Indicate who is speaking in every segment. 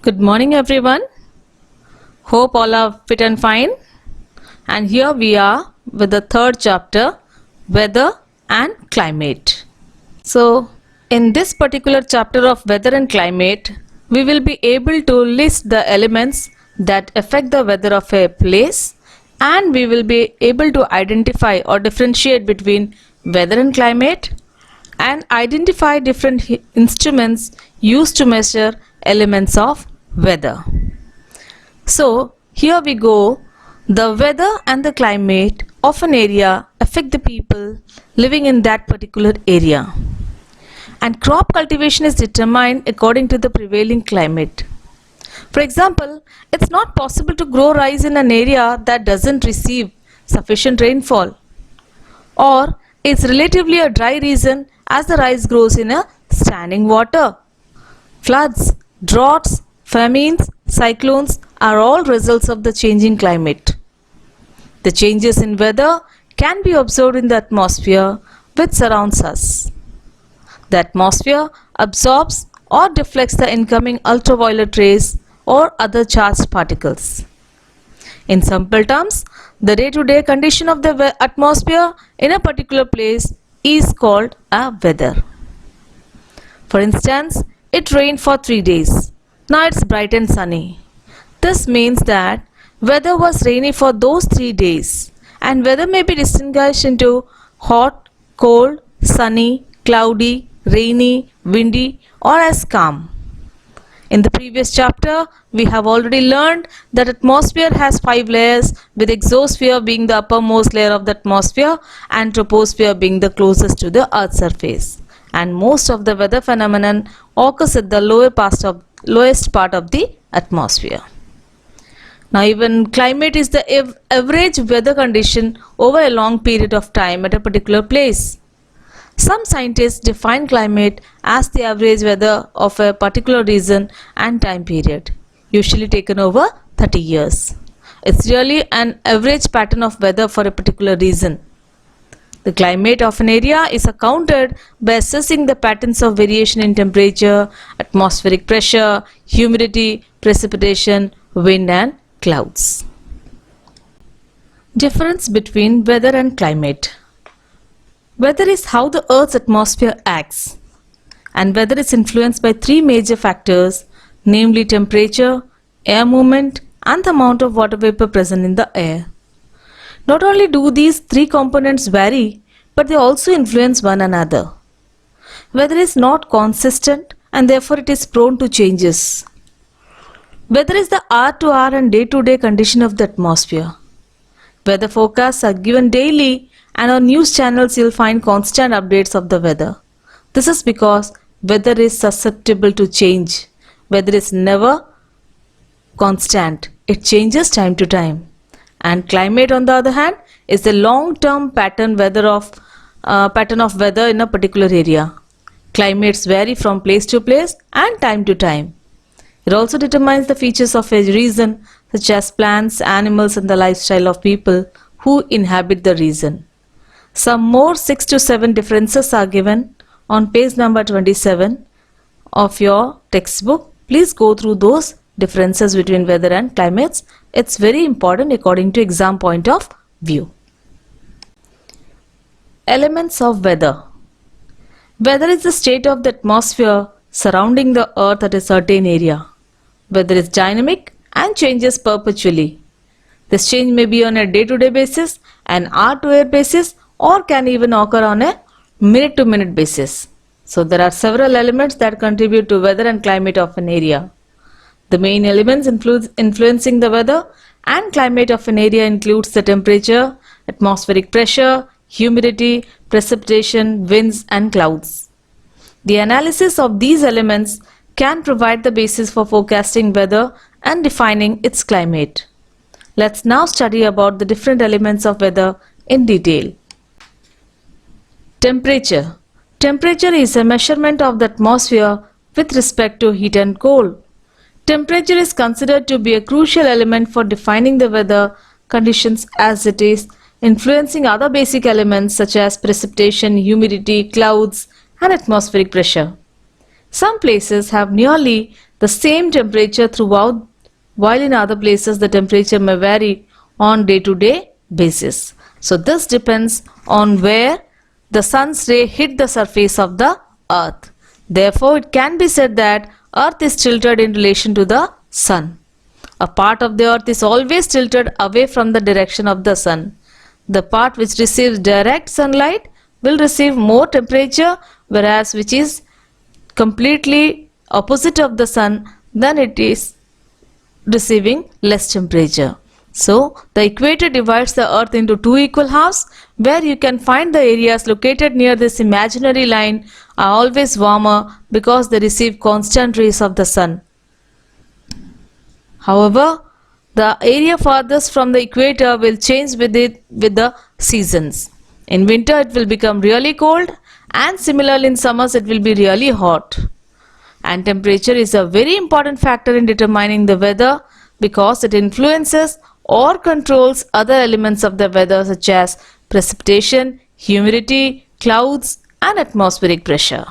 Speaker 1: Good morning everyone. Hope all are fit and fine. And here we are with the third chapter, Weather and Climate. So in this particular chapter of Weather and Climate, we will be able to list the elements that affect the weather of a place, and we will be able to identify or differentiate between weather and climate and identify different instruments used to measure elements of weather. So here we go. The weather and the climate of an area affect the people living in that particular area, and crop cultivation is determined according to the prevailing climate. For example, it's not possible to grow rice in an area that doesn't receive sufficient rainfall, or it's relatively a dry region as the rice grows in a standing water. Floods, droughts, famines, cyclones are all results of the changing climate. The changes in weather can be observed in the atmosphere which surrounds us. The atmosphere absorbs or deflects the incoming ultraviolet rays or other charged particles. In simple terms, the day-to-day condition of the atmosphere in a particular place is called a weather. For instance, it rained for 3 days. Now it's bright and sunny. This means that weather was rainy for those 3 days, and weather may be distinguished into hot, cold, sunny, cloudy, rainy, windy, or as calm. In the previous chapter, we have already learned that atmosphere has 5 layers, with exosphere being the uppermost layer of the atmosphere and troposphere being the closest to the earth's surface. And most of the weather phenomenon occurs at the lowest part of the atmosphere. Now even climate is the average weather condition over a long period of time at a particular place. Some scientists define climate as the average weather of a particular region and time period, usually taken over 30 years. It's really an average pattern of weather for a particular region. The climate of an area is accounted by assessing the patterns of variation in temperature, atmospheric pressure, humidity, precipitation, wind and clouds. Difference between weather and climate. Weather is how the Earth's atmosphere acts, and weather is influenced by 3 major factors, namely temperature, air movement, and the amount of water vapor present in the air. Not only do these 3 components vary, but they also influence one another. Weather is not consistent, and therefore it is prone to changes. Weather is the hour-to-hour and day-to-day condition of the atmosphere. Weather forecasts are given daily, and on news channels you'll find constant updates of the weather. This is because weather is susceptible to change. Weather is never constant. It changes time to time. And climate, on the other hand, is the long-term pattern of weather in a particular area. Climates vary from place to place and time to time. It also determines the features of a region, such as plants, animals, and the lifestyle of people who inhabit the region. Some more 6 to 7 differences are given on page number 27 of your textbook. Please go through those differences between weather and climates. It's very important according to exam point of view. Elements of weather. Weather is the state of the atmosphere surrounding the earth at a certain area. Weather is dynamic and changes perpetually. This change may be on a day-to-day basis, an hour-to-hour basis, or can even occur on a minute-to-minute basis. So there are several elements that contribute to weather and climate of an area. The main elements influencing the weather and climate of an area includes the temperature, atmospheric pressure, humidity, precipitation, winds and clouds. The analysis of these elements can provide the basis for forecasting weather and defining its climate. Let's now study about the different elements of weather in detail. Temperature. Temperature is a measurement of the atmosphere with respect to heat and cold. Temperature is considered to be a crucial element for defining the weather conditions, as it is influencing other basic elements such as precipitation, humidity, clouds, and atmospheric pressure. Some places have nearly the same temperature throughout, while in other places the temperature may vary on day-to-day basis. So this depends on where the sun's ray hit the surface of the earth. Therefore, it can be said that earth is tilted in relation to the sun. A part of the earth is always tilted away from the direction of the sun. The part which receives direct sunlight will receive more temperature, whereas which is completely opposite of the sun, then it is receiving less temperature. So the equator divides the earth into two equal halves, where you can find the areas located near this imaginary line are always warmer because they receive constant rays of the sun. However, the area farthest from the equator will change with the seasons. In winter it will become really cold, and similarly in summers it will be really hot. And temperature is a very important factor in determining the weather because it influences or controls other elements of the weather such as precipitation, humidity, clouds and atmospheric pressure.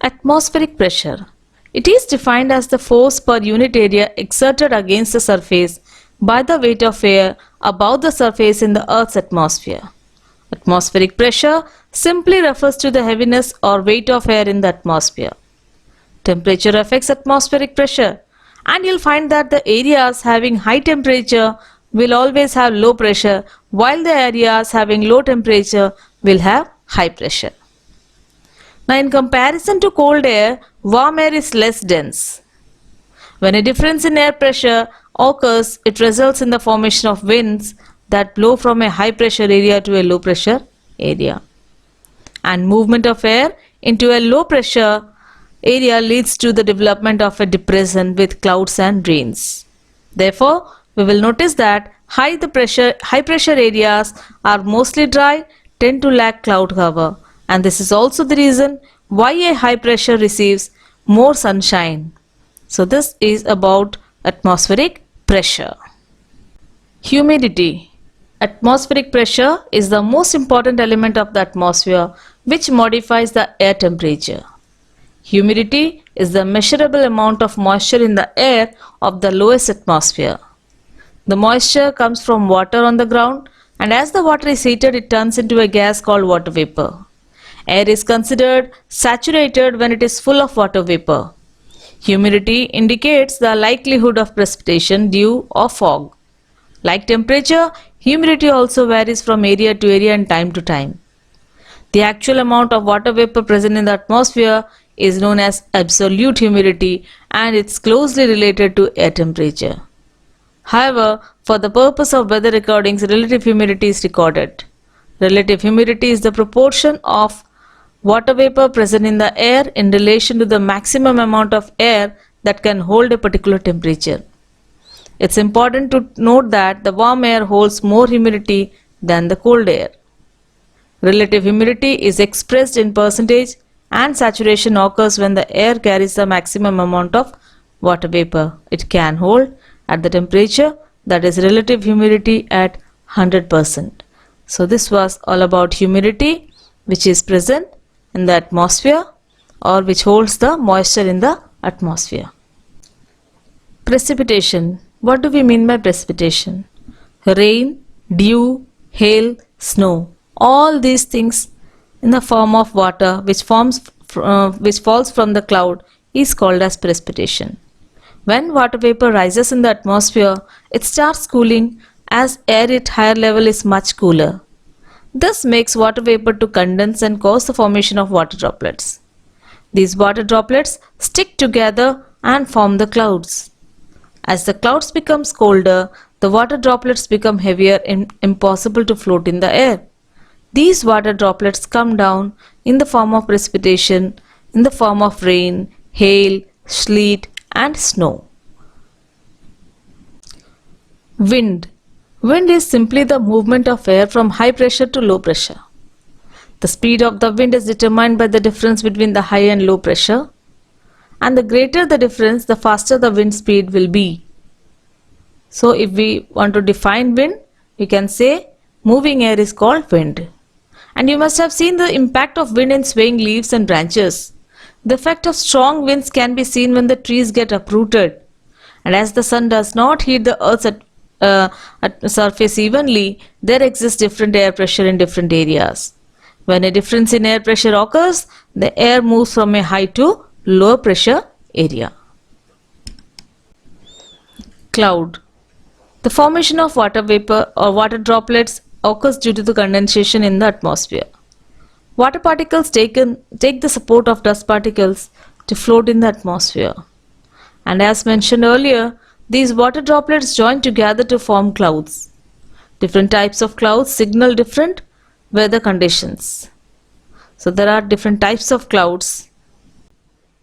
Speaker 1: Atmospheric pressure. It is defined as the force per unit area exerted against the surface by the weight of air above the surface in the Earth's atmosphere. Atmospheric pressure simply refers to the heaviness or weight of air in the atmosphere. Temperature affects atmospheric pressure, and you'll find that the areas having high temperature will always have low pressure, while the areas having low temperature will have high pressure. Now, in comparison to cold air, warm air is less dense. When a difference in air pressure occurs, it results in the formation of winds that blow from a high pressure area to a low pressure area. And movement of air into a low pressure area leads to the development of a depression with clouds and rains. Therefore, we will notice that high pressure areas are mostly dry, tend to lack cloud cover, and this is also the reason why a high pressure receives more sunshine. So this is about atmospheric pressure. Humidity. Atmospheric pressure is the most important element of the atmosphere which modifies the air temperature. Humidity is the measurable amount of moisture in the air of the lowest atmosphere. The moisture comes from water on the ground, and as the water is heated it turns into a gas called water vapor. Air is considered saturated when it is full of water vapor. Humidity indicates the likelihood of precipitation, dew or fog. Like temperature, humidity also varies from area to area and time to time. The actual amount of water vapor present in the atmosphere is known as absolute humidity, and it's closely related to air temperature. However, for the purpose of weather recordings, relative humidity is recorded. Relative humidity is the proportion of water vapor present in the air in relation to the maximum amount of air that can hold a particular temperature. It's important to note that the warm air holds more humidity than the cold air. Relative humidity is expressed in percentage, and saturation occurs when the air carries the maximum amount of water vapor it can hold at the temperature, that is relative humidity at 100%. So this was all about humidity, which is present in the atmosphere or which holds the moisture in the atmosphere. Precipitation. What do we mean by precipitation? Rain, dew, hail, snow. All these things in the form of water which falls from the cloud is called as precipitation. When water vapor rises in the atmosphere, it starts cooling as air at higher level is much cooler. This makes water vapor to condense and cause the formation of water droplets. These water droplets stick together and form the clouds. As the clouds becomes colder, the water droplets become heavier and impossible to float in the air. These water droplets come down in the form of precipitation, in the form of rain, hail, sleet, and snow. Wind. Wind is simply the movement of air from high pressure to low pressure. The speed of the wind is determined by the difference between the high and low pressure, and the greater the difference, the faster the wind speed will be. So if we want to define wind, we can say moving air is called wind. And you must have seen the impact of wind in swaying leaves and branches. The effect of strong winds can be seen when the trees get uprooted. And as the sun does not heat the earth's at surface evenly, there exists different air pressure in different areas. When a difference in air pressure occurs, the air moves from a high to lower pressure area. Cloud. The formation of water vapor or water droplets occurs due to the condensation in the atmosphere. Water particles take the support of dust particles to float in the atmosphere. And as mentioned earlier, these water droplets join together to form clouds. Different types of clouds signal different weather conditions. So there are different types of clouds.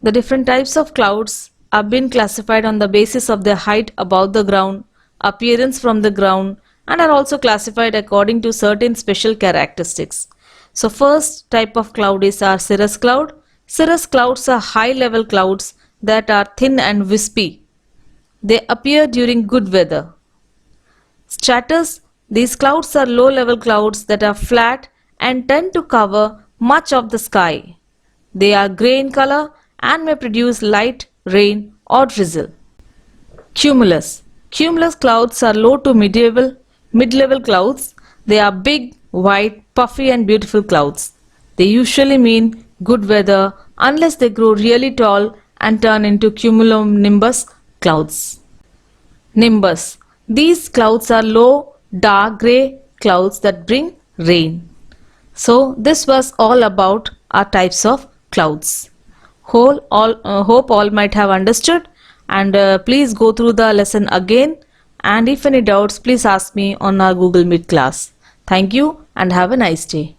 Speaker 1: The different types of clouds are being classified on the basis of their height above the ground, appearance from the ground, and are also classified according to certain special characteristics. So first type of cloud is our cirrus cloud. Cirrus clouds are high level clouds that are thin and wispy. They appear during good weather. Stratus. These clouds are low level clouds that are flat and tend to cover much of the sky. They are grey in color and may produce light rain or drizzle. Cumulus. Cumulus clouds are low to mid-level clouds. They are big, white, puffy and beautiful clouds. They usually mean good weather unless they grow really tall and turn into cumulonimbus clouds. Nimbus. These clouds are low, dark grey clouds that bring rain. So this was all about our types of clouds. Hope all might have understood, and please go through the lesson again, and if any doubts please ask me on our Google Meet class. Thank you and have a nice day.